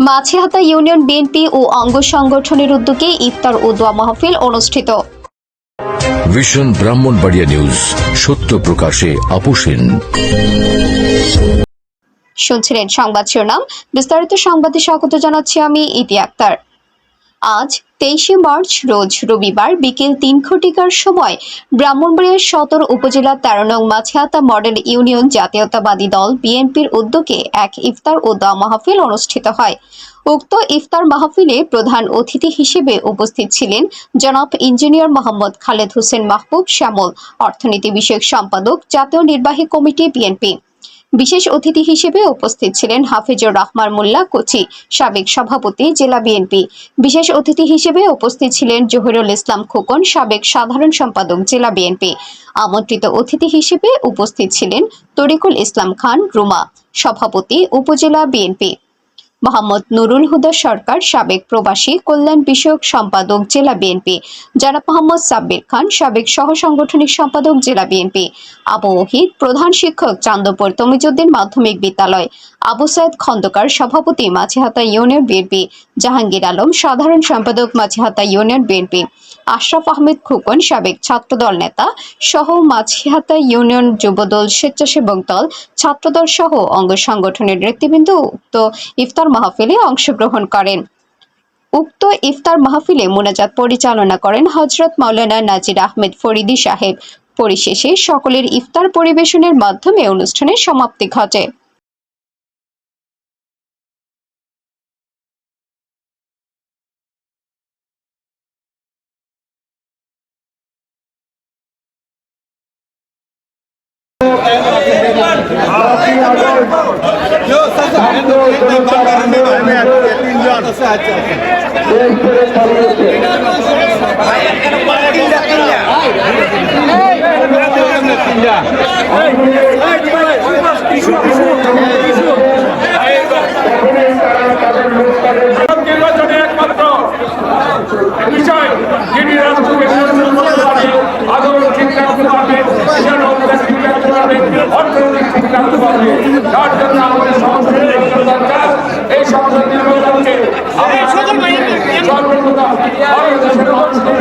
Machhihata union BNP ও অঙ্গ সংগঠনের উদ্যোগে ইফতার ও দোয়া মাহফিল অনুষ্ঠিত। ভিশন ব্রাহ্মণবাড়িয়া নিউজ, সত্য প্রকাশে আপোষহীন। শুনছিলেন সংবাদ শিরোনাম, বিস্তারিত সংবাদে স্বাগত জানাচ্ছি আমি ইতি আক্তার। আজ 23 মার্চ রোজ রবিবার বিকেল 3 ঘটিকার সময় ব্রাহ্মণবাড়িয়া সদর উপজেলা 13 নং মাছিহাতা মডেল ইউনিয়ন জাতীয়তাবাদী দল বিএনপির উদ্যোগে এক ইফতার ও দোয়া মাহফিল অনুষ্ঠিত হয়। উক্ত ইফতার মাহফিলে প্রধান অতিথি হিসেবে উপস্থিত ছিলেন জনাব ইঞ্জিনিয়ার মোহাম্মদ খালেদ হোসেন মাহবুব শ্যামল, অর্থনীতি বিষয়ক সম্পাদক, জাতীয় নির্বাহী কমিটি বিএনপি। বিশেষ অতিথি হিসেবে উপস্থিত ছিলেন হাফিজুর রহমান মোল্লা কোচি, সাবেক সভাপতি জেলা বিএনপি। বিশেষ অতিথি হিসেবে উপস্থিত ছিলেন জহিরুল ইসলাম খোকন, সাবেক সাধারণ সম্পাদক জেলা বিএনপি। আমন্ত্রিত অতিথি হিসেবে উপস্থিত ছিলেন তরিকুল ইসলাম খান রুমা, সভাপতি উপজেলা বিএনপি। মোহাম্মদ নুরুল হুদা সরকার, সাবেক প্রবাসী কল্যাণ বিষয়ক সম্পাদক জেলা বিএনপি। জনাব মোহাম্মদ সাব্বির খান, সাবেক সহ সাংগঠনিক সম্পাদক জেলা বিএনপি। আবু ওহিদ, প্রধান শিক্ষক, চান্দপুর তমিজউদ্দিন মাধ্যমিক বিদ্যালয়। আবু সাইদ খন্দকার, সভাপতি মাছিহাতা ইউনিয়ন বিএনপি। জাহাঙ্গীর আলম, সাধারণ সম্পাদক মাছিহাতা ইউনিয়ন বিএনপি। আশরাফ আহমেদ খোকন, সাবেক ছাত্রদল নেতা সহ মাছিহাতা ইউনিয়ন যুবদল, স্বেচ্ছাসেবক দল, ছাত্রদল সহ অঙ্গ সংগঠনের নেতৃবৃন্দ উক্ত ইফতার মাহফিলে অংশগ্রহণ করেন। উক্ত ইফতার মাহফিলে মোনাজাত পরিচালনা করেন হযরত মাওলানা নাজির আহমেদ ফরিদী সাহেব। পরিশেষে সকলের ইফতার পরিবেশনের মাধ্যমে অনুষ্ঠানের সমাপ্তি ঘটে। নির্বাচনে একমাত্র বিষয় যিনি রাষ্ট্রকে আদরণ ঠিক রাখতে পারবেন, ঠিক রাখতে পারবেন, অর্থনৈতিক ঠিক রাখতে পারবেন। তার জন্য আমাদের সংসদের দরকার। এই সংসদ নির্বাচনকে সর্বপ্রথম বাংলাদেশের মানুষকে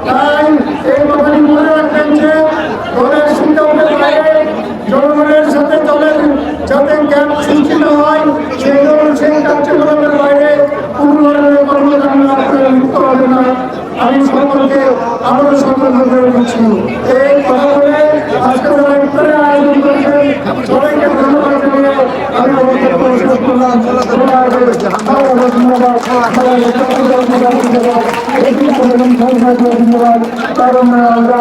তাই এই কথাটি মনে রাখবেন যে দলের সিদ্ধান্তের বাইরে জনগণের সাথে দলের যাতে গ্যাপ সৃষ্টি না হয় সেই ধরনের সেই কার্যকলাপের বাইরে কোনো ধরনের কর্মকাণ্ড আপনারা লিপ্ত হবে না। আমি সকলকে আবারও সতর্ক করে দিচ্ছি। এই কথা বলে আজকে যারা ইফতারের আয়োজন করেছেন সবাইকে ধন্যবাদ জানিয়ে আমি আমার বক্তব্য শেষ করলাম। ধন্যবাদ কারণ আমরা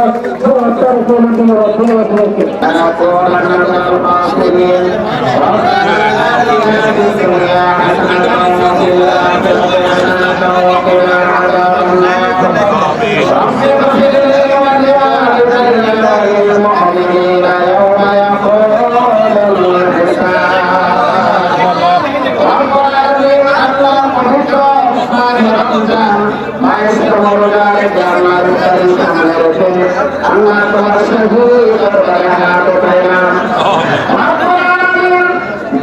Allah তোমার সাথে দরবারে হাত উঠাইলাম।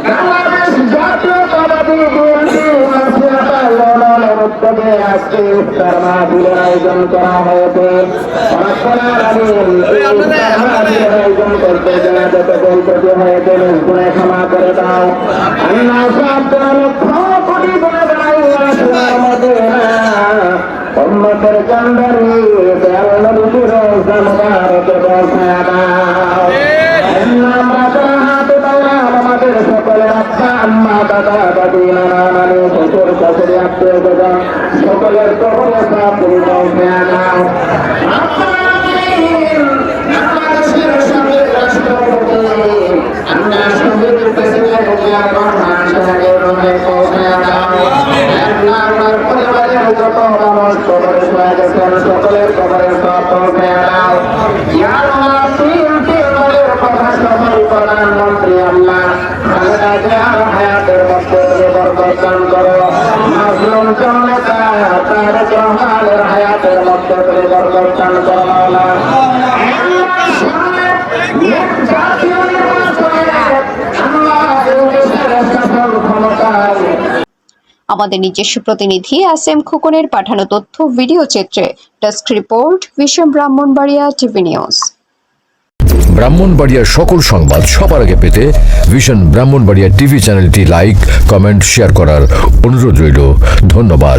বাংলাদেশ জাতীয়তাবাদী বিএনপি মাসিয়াটা লড়ানোর উদ্যোগে আজকে ইফতার মাহফিলের আয়োজন করা হয়েছে। আয়োজন করতে গেলে যত বৈঠকি হয়েছে গুণে ক্ষমা করে দাও। আল্লাহ তোমার লক্ষ কোটি গুণে বাড়াই আমাদের উম্মতের কান্দারি দয়াল নবীর রওজা মুবারকে বসায়া দাও। আমরা যারা হাত উঠাইলাম আমাদের সকলের আব্বা আম্মা দাদা দাদি নানা নানি শ্বশুর শাশুড়ি আত্মীয় স্বজন সকলের কবরে সাপুরি বসায়া দাও। সকলের খবরের সব প্রধানমন্ত্রী আল্লাহ হায়াতের মধ্যে পরিবর্তন করো। মাসলুম জনতা তার গ্রহালের হায়াতের মধ্যে পরিবর্তন করো। জাতীয় নির্বাচনে সফল ক্ষমতায় আমাদের নিজস্ব প্রতিনিধি এস.এম. খোকনের পাঠানো তথ্য ভিডিও চিত্রে desk report vision Brahmanbaria TV news. ব্রাহ্মণবাড়িয়ার সকল সংবাদ সবার আগে পেতে ভিশন ব্রাহ্মণবাড়িয়া টিভি চ্যানেলটি লাইক, কমেন্ট, শেয়ার করার অনুরোধ রইল। ধন্যবাদ।